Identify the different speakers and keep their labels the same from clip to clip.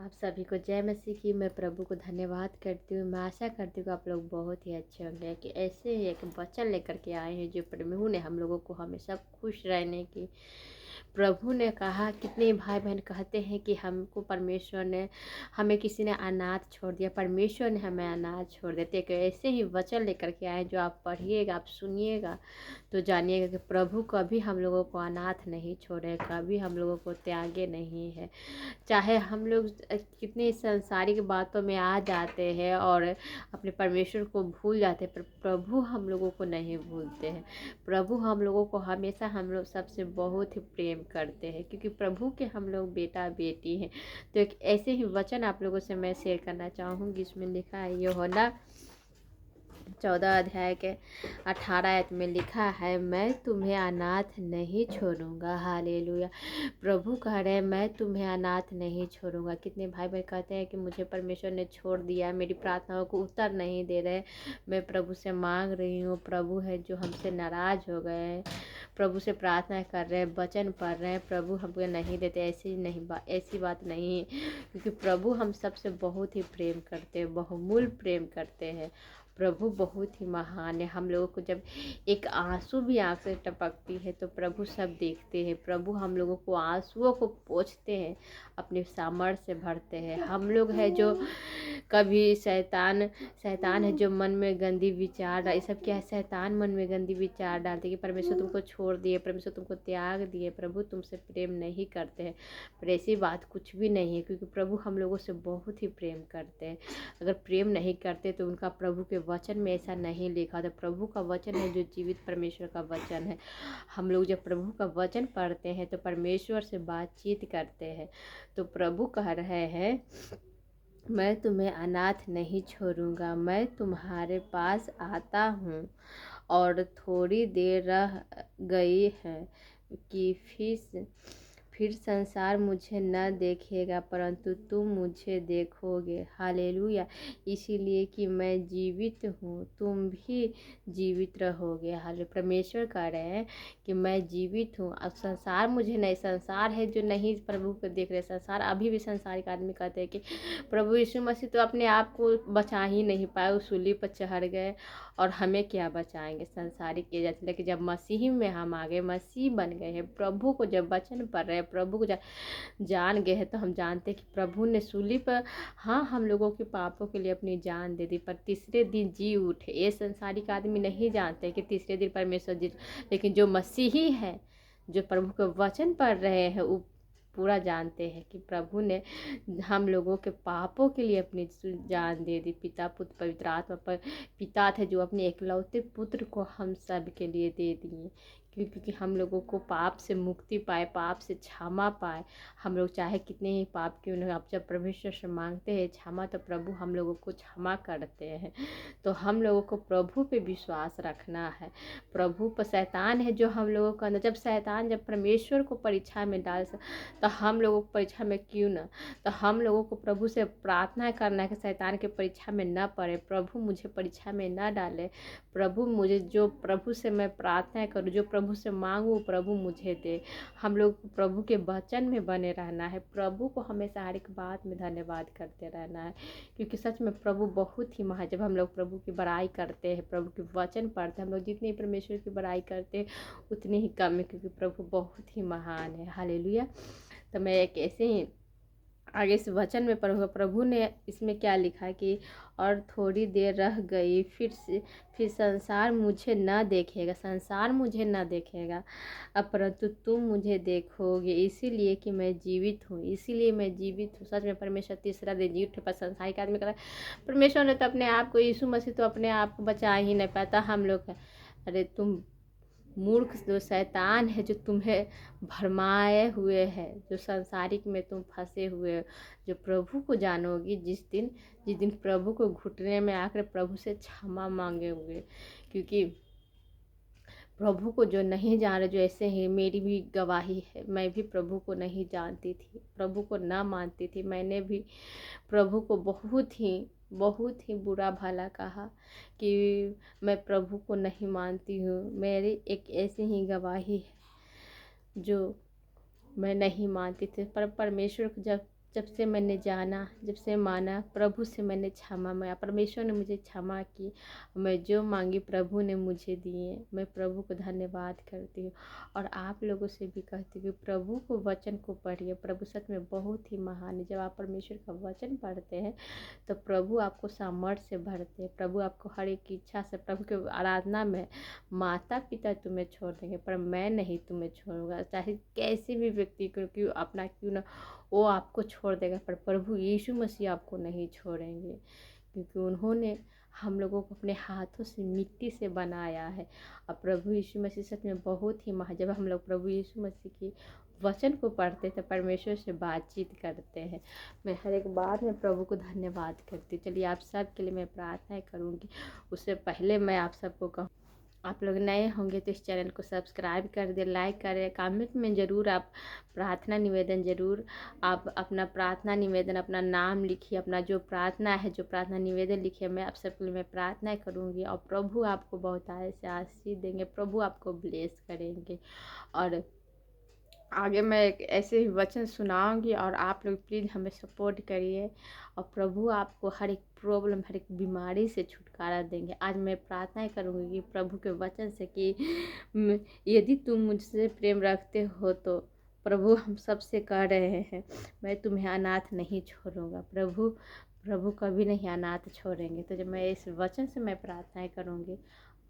Speaker 1: आप सभी को जय मसीह की। मैं प्रभु को धन्यवाद करती हूँ। मैं आशा करती हूँ कि आप लोग बहुत ही अच्छे होंगे, कि ऐसे ही एक वचन लेकर के आए हैं जो प्रभु ने हम लोगों को हमेशा खुश रहने की। प्रभु ने कहा, कितने भाई बहन कहते हैं कि हमको परमेश्वर ने, हमें किसी ने अनाथ छोड़ दिया, परमेश्वर ने हमें अनाथ छोड़ देते। कि ऐसे ही वचन लेकर के आए जो आप पढ़िएगा, आप सुनिएगा तो जानिएगा कि प्रभु कभी हम लोगों को अनाथ नहीं छोड़े, कभी हम लोगों को त्यागे नहीं है। चाहे हम लोग कितनी सांसारिक बातों में आ जाते हैं और अपने परमेश्वर को भूल जाते हैं, पर प्रभु हम लोगों को नहीं भूलते हैं। प्रभु हम लोगों को हमेशा हम लोग सबसे बहुत ही प्रेम करते हैं, क्योंकि प्रभु के हम लोग बेटा बेटी हैं। तो एक ऐसे ही वचन आप लोगों से मैं शेयर करना चाहूँगी। इसमें लिखा है, यूहन्ना 14 अध्याय के 18 आयत में लिखा है, मैं तुम्हें अनाथ नहीं छोड़ूंगा। हालेलुया। प्रभु कह रहे हैं, मैं तुम्हें अनाथ नहीं छोड़ूंगा। कितने भाई बहन कहते हैं कि मुझे परमेश्वर ने छोड़ दिया, मेरी प्रार्थनाओं को उत्तर नहीं दे रहे। मैं प्रभु से मांग रही हूँ, प्रभु है जो हमसे नाराज हो गए हैं, प्रभु से प्रार्थना कर रहे हैं, वचन पढ़ रहे हैं, प्रभु हमको नहीं देते। ऐसी बात नहीं है, क्योंकि प्रभु हम सबसे बहुत ही प्रेम करते हैं, बहुमूल्य प्रेम करते हैं। प्रभु बहुत ही महान है। हम लोगों को जब एक आंसू भी आंख से टपकती है तो प्रभु सब देखते हैं। प्रभु हम लोगों को आंसुओं को पोंछते हैं, अपने सामर्थ्य से भरते हैं। हम लोग है जो कभी शैतान है जो मन में गंदी विचार ये सब क्या है, शैतान मन में गंदी विचार डालते कि परमेश्वर तुमको छोड़ दिए, परमेश्वर तुमको त्याग दिए, प्रभु तुमसे प्रेम नहीं करते हैं। पर ऐसी बात कुछ भी नहीं है, क्योंकि प्रभु हम लोगों से बहुत ही प्रेम करते हैं। अगर प्रेम नहीं करते तो उनका प्रभु के वचन में ऐसा नहीं लिखा था। प्रभु का वचन है जो जीवित परमेश्वर का वचन है। हम लोग जब प्रभु का वचन पढ़ते हैं तो परमेश्वर से बातचीत करते हैं। तो प्रभु कह रहे हैं, मैं तुम्हें अनाथ नहीं छोड़ूंगा, मैं तुम्हारे पास आता हूँ। और थोड़ी देर रह गई है कि फिर संसार मुझे न देखेगा, परंतु तुम मुझे देखोगे। हालेलुया। इसीलिए कि मैं जीवित हूँ, तुम भी जीवित रहोगे। हाले परमेश्वर कह रहे हैं कि मैं जीवित हूँ। अब संसार मुझे नहीं, संसार है जो नहीं प्रभु को देख रहे। संसार अभी भी संसारिक आदमी कहते हैं कि प्रभु यीशु मसीह तो अपने आप को बचा ही नहीं पाए, उस सूली पर चढ़ गए और हमें क्या बचाएंगे संसारिक के जाते। लेकिन जब मसीह में हम आ गए, मसीह बन गए हैं, प्रभु को जब वचन पढ़ रहे हैं, प्रभु को जान गए हैं, तो हम जानते हैं कि प्रभु ने सूली पर, हाँ, हम लोगों के पापों के लिए अपनी जान दे दी, पर तीसरे दिन जी उठे। ये संसारिक आदमी नहीं जानते कि तीसरे दिन परमेश्वर जी, लेकिन जो मसीही है, जो प्रभु के वचन पढ़ रहे हैं, वो पूरा जानते हैं कि प्रभु ने हम लोगों के पापों के लिए अपनी जान दे दी। पिता पुत्र पवित्र आत्मा पर पिता थे जो अपने एकलौते पुत्र को हम सब के लिए दे दिए, क्योंकि हम लोगों को पाप से मुक्ति पाए, पाप से क्षमा पाए। हम लोग चाहे कितने ही पाप क्यों न, आप जब परमेश्वर से मांगते हैं क्षमा, तो प्रभु हम लोगों को क्षमा करते हैं। तो हम लोगों को प्रभु पे विश्वास रखना है। प्रभु पर शैतान है जो हम लोगों का अंदर, जब परमेश्वर को परीक्षा में डाल, तो हम लोगों को परीक्षा में क्यों न, तो हम लोगों को प्रभु से प्रार्थना करना है कि शैतान के परीक्षा में न पड़े, प्रभु मुझे परीक्षा में न डाले। प्रभु मुझे, जो प्रभु से मैं प्रार्थना करूँ, जो प्रभु से मांगूँ, प्रभु मुझे दे। हम लोग प्रभु के वचन में बने रहना है, प्रभु को हमेशा हर एक बात में धन्यवाद करते रहना है, क्योंकि सच में प्रभु बहुत ही महान। जब हम लोग प्रभु की बड़ाई करते हैं, प्रभु के वचन पढ़ते हैं, हम लोग जितनी परमेश्वर की बड़ाई करते हैं उतनी ही कम है, क्योंकि प्रभु बहुत ही महान है। हालेलुया। तो मैं एक ऐसे ही आगे इस वचन में पढ़ूंगा। प्रभु ने इसमें क्या लिखा है कि और थोड़ी देर रह गई, फिर संसार मुझे न देखेगा, संसार मुझे न देखेगा, अब परंतु तुम मुझे देखोगे, इसीलिए कि मैं जीवित हूँ, इसीलिए मैं जीवित हूँ। सच में परमेश्वर तीसरा दिन जी उठे। पर संसारिक आदमी कहता है परमेश्वर ने तो अपने आप को, यीशु मसीह तो अपने आप को बचा ही नहीं पाता। हम लोग, अरे तुम मूर्ख, जो शैतान है जो तुम्हें भरमाए हुए है, जो संसारिक में तुम फंसे हुए हो, जो प्रभु को जानोगी जिस दिन प्रभु को घुटने में आकर प्रभु से क्षमा मांगे हुए। क्योंकि प्रभु को जो नहीं जान रहे, जो ऐसे ही, मेरी भी गवाही है, मैं भी प्रभु को नहीं जानती थी, प्रभु को ना मानती थी। मैंने भी प्रभु को बहुत ही बुरा भला कहा कि मैं प्रभु को नहीं मानती हूँ। मेरी एक ऐसी ही गवाही है जो मैं नहीं मानती थी, पर परमेश्वर को जब जब से मैंने जाना, जब से माना, प्रभु से मैंने क्षमा मांगा, परमेश्वर ने मुझे क्षमा की। मैं जो मांगी प्रभु ने मुझे दिए। मैं प्रभु को धन्यवाद करती हूँ और आप लोगों से भी कहती हूँ कि प्रभु को वचन को पढ़िए। प्रभु सच में बहुत ही महान है। जब आप परमेश्वर का वचन पढ़ते हैं तो प्रभु आपको सामर्थ्य से भरते हैं। प्रभु आपको हर एक इच्छा से, प्रभु के आराधना में माता पिता तुम्हें छोड़ देंगे पर मैं नहीं तुम्हें छोड़ूंगा। चाहे कैसे भी व्यक्ति को क्यों अपना क्यों ना वो आपको छोड़ देगा पर प्रभु यीशु मसीह आपको नहीं छोड़ेंगे, क्योंकि उन्होंने हम लोगों को अपने हाथों से मिट्टी से बनाया है। और प्रभु यीशु मसीह सच में बहुत ही जब हम लोग प्रभु यीशु मसीह की वचन को पढ़ते थे, परमेश्वर से बातचीत करते हैं। मैं हर एक बार में प्रभु को धन्यवाद करती हूँ। चलिए आप सब के लिए मैं प्रार्थना करूँगी। उससे पहले मैं आप सबको कहूँ, आप लोग नए होंगे तो इस चैनल को सब्सक्राइब कर दें, लाइक करें, कमेंट में ज़रूर आप प्रार्थना निवेदन ज़रूर आप अपना प्रार्थना निवेदन, अपना नाम लिखिए, अपना जो प्रार्थना है, जो प्रार्थना निवेदन लिखिए। मैं आप सबके लिए मैं प्रार्थना करूँगी और प्रभु आपको बहुत से आशीष देंगे, प्रभु आपको ब्लेस करेंगे। और आगे मैं एक ऐसे ही वचन सुनाऊंगी और आप लोग प्लीज़ हमें सपोर्ट करिए और प्रभु आपको हर एक प्रॉब्लम, हर एक बीमारी से छुटकारा देंगे। आज मैं प्रार्थना करूंगी कि प्रभु के वचन से कि यदि तुम मुझसे प्रेम रखते हो तो प्रभु हम सबसे कह रहे हैं मैं तुम्हें अनाथ नहीं छोड़ूंगा। प्रभु कभी नहीं अनाथ छोड़ेंगे। तो जब मैं इस वचन से मैं प्रार्थना करूंगी,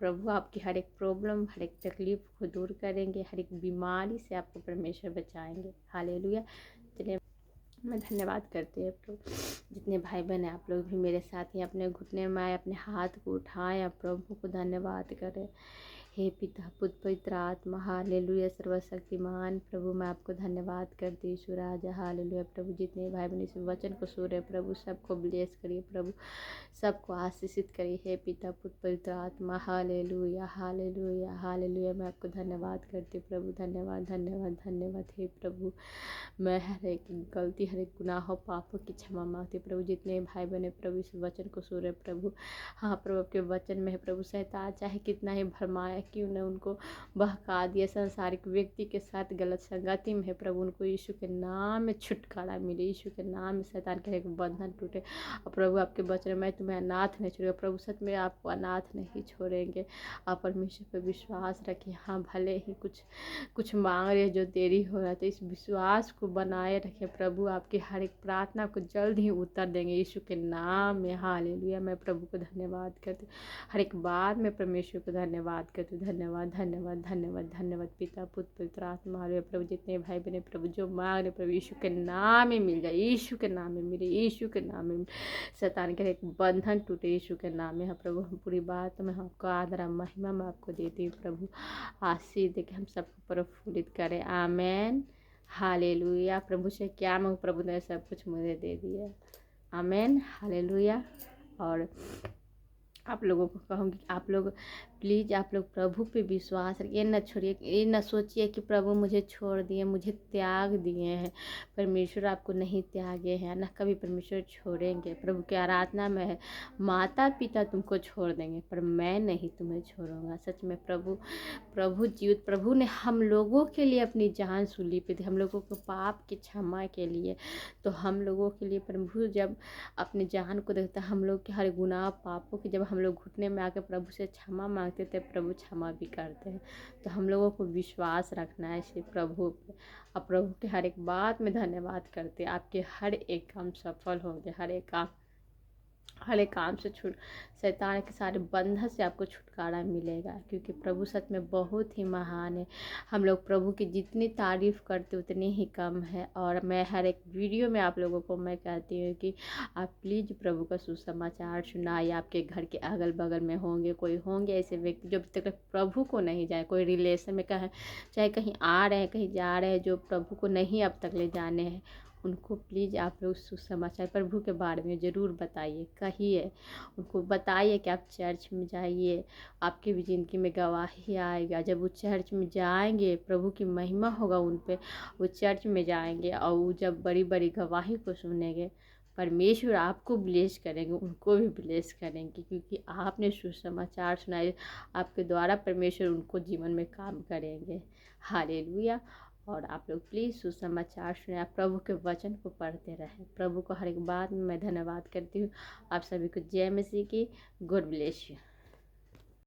Speaker 1: प्रभु आपकी हर एक प्रॉब्लम, हर एक तकलीफ को दूर करेंगे, हर एक बीमारी से आपको परमेश्वर बचाएंगे। हालेलुया। चलिए मैं धन्यवाद करती हूँ प्रभु। जितने भाई बहन हैं आप लोग भी मेरे साथ ही अपने घुटने में आए, अपने हाथ को उठाएं और प्रभु को धन्यवाद करें। हे पिता पुत्र पवित्र आत्मा, हालेलुया। सर्वशक्तिमान प्रभु मैं आपको धन्यवाद करती हूँ। ईश्वर राजा हालेलुया। प्रभु जितने भाई बहन इस वचन को सुन रहे प्रभु सबको ब्लेस करिए, प्रभु सबको आशीषित करिए। हे पिता पुत्र पवित्र आत्मा, हालेलुया हालेलुया हालेलुया। मैं आपको धन्यवाद करती हूँ प्रभु। धन्यवाद धन्यवाद धन्यवाद। हे प्रभु मैं हर एक गलती, हर एक गुनाहों पापों की क्षमा मांगती हूँ प्रभु। जितने भाई बहन प्रभु इस वचन को सुन रहे प्रभु, हाँ प्रभु आपके वचन में है प्रभु, शैतान चाहे कितना ही भरमाए क्यों न उनको बहका दिया, संसारिक व्यक्ति के साथ गलत संगति में है प्रभु, उनको यीशु के नाम में छुटकारा मिले, यीशु के नाम में शैतान का एक बंधन टूटे। और प्रभु आपके वचन में तुम्हें अनाथ नहीं छोड़ेगा प्रभु, सच में आपको अनाथ नहीं छोड़ेंगे। आप परमेश्वर पर विश्वास रखिए। हाँ भले ही कुछ मांग रहे जो देरी हो रहा है तो इस विश्वास को बनाए रखें। प्रभु आपकी हर एक प्रार्थना को जल्द ही उत्तर देंगे यीशु के नाम में। हालेलुया। मैं प्रभु को धन्यवाद करती हूँ, हर एक बार मैं परमेश्वर को धन्यवाद करती हूँ। धन्यवाद धन्यवाद धन्यवाद धन्यवाद पिता पुत्र पवित्र आत्मा। हालेलुया। प्रभु जितने भाई बहन प्रभु जो मांग रहे प्रभु यीशु के नाम में मिल जाए, यीशु के नाम में मिले, यीशु के नाम में शैतान के एक बंधन टूटे यीशु के नाम में। हाँ प्रभु हम पूरी बात में आपको आदर महिमा मैं आपको देती हूँ प्रभु। आशीष दे के हम सबको प्रफुल्लित करें। Amen hallelujah. प्रभु से क्या मांगू प्रभु ने सब कुछ मुझे दे दिया। Amen hallelujah. और आप लोगों को कहूँगी आप लोग प्लीज़ आप लोग प्रभु पे विश्वास रखिए, न छोड़िए, ये न सोचिए कि प्रभु मुझे छोड़ दिए, मुझे त्याग दिए हैं। परमेश्वर आपको नहीं त्यागे हैं, न कभी परमेश्वर छोड़ेंगे। प्रभु की आराधना में है माता पिता तुमको छोड़ देंगे पर मैं नहीं तुम्हें छोड़ूंगा। सच में प्रभु जीवित, प्रभु ने हम लोगों के लिए अपनी जान सूली पे दी, हम लोगों को पाप की क्षमा के लिए। तो हम लोगों के लिए प्रभु जब अपनी जान को देखता, हम लोग के हर गुनाह पापों की जब हम लोग घुटने में आकर प्रभु से क्षमा मांगते थे प्रभु क्षमा भी करते हैं। तो हम लोगों को विश्वास रखना है सिर्फ प्रभु पे। अब प्रभु के हर एक बात में धन्यवाद करते, आपके हर एक काम सफल होंगे, हर एक काम से शैतान के सारे बंधन से आपको छुटकारा मिलेगा, क्योंकि प्रभु सच में बहुत ही महान है। हम लोग प्रभु की जितनी तारीफ़ करते उतनी ही कम है। और मैं हर एक वीडियो में आप लोगों को मैं कहती हूँ कि आप प्लीज़ प्रभु का सुसमाचार सुनाइए। आपके घर के अगल बगल में होंगे ऐसे व्यक्ति जो अभी तक प्रभु को नहीं जाए, कोई रिलेशन में चाहे कहीं आ रहे हैं कहीं जा रहे हैं, जो प्रभु को नहीं अब तक ले जाने हैं, उनको प्लीज़ आप लोग सुसमाचार प्रभु के बारे में ज़रूर बताइए, कहिए, उनको बताइए कि आप चर्च में जाइए, आपकी भी ज़िंदगी में गवाही आएगा। जब वो चर्च में जाएंगे प्रभु की महिमा होगा उन पे, वो चर्च में जाएंगे और वो जब बड़ी बड़ी गवाही को सुनेंगे परमेश्वर आपको ब्लेस करेंगे, उनको भी ब्लेस करेंगे, क्योंकि आपने सुसमाचार सुनाए। आपके द्वारा परमेश्वर उनको जीवन में काम करेंगे। हालेलुया। और आप लोग प्लीज़ सुसमाचार सुने, आप प्रभु के वचन को पढ़ते रहें। प्रभु को हर एक बात में मैं धन्यवाद करती हूँ। आप सभी को जय मसीह की। God bless you.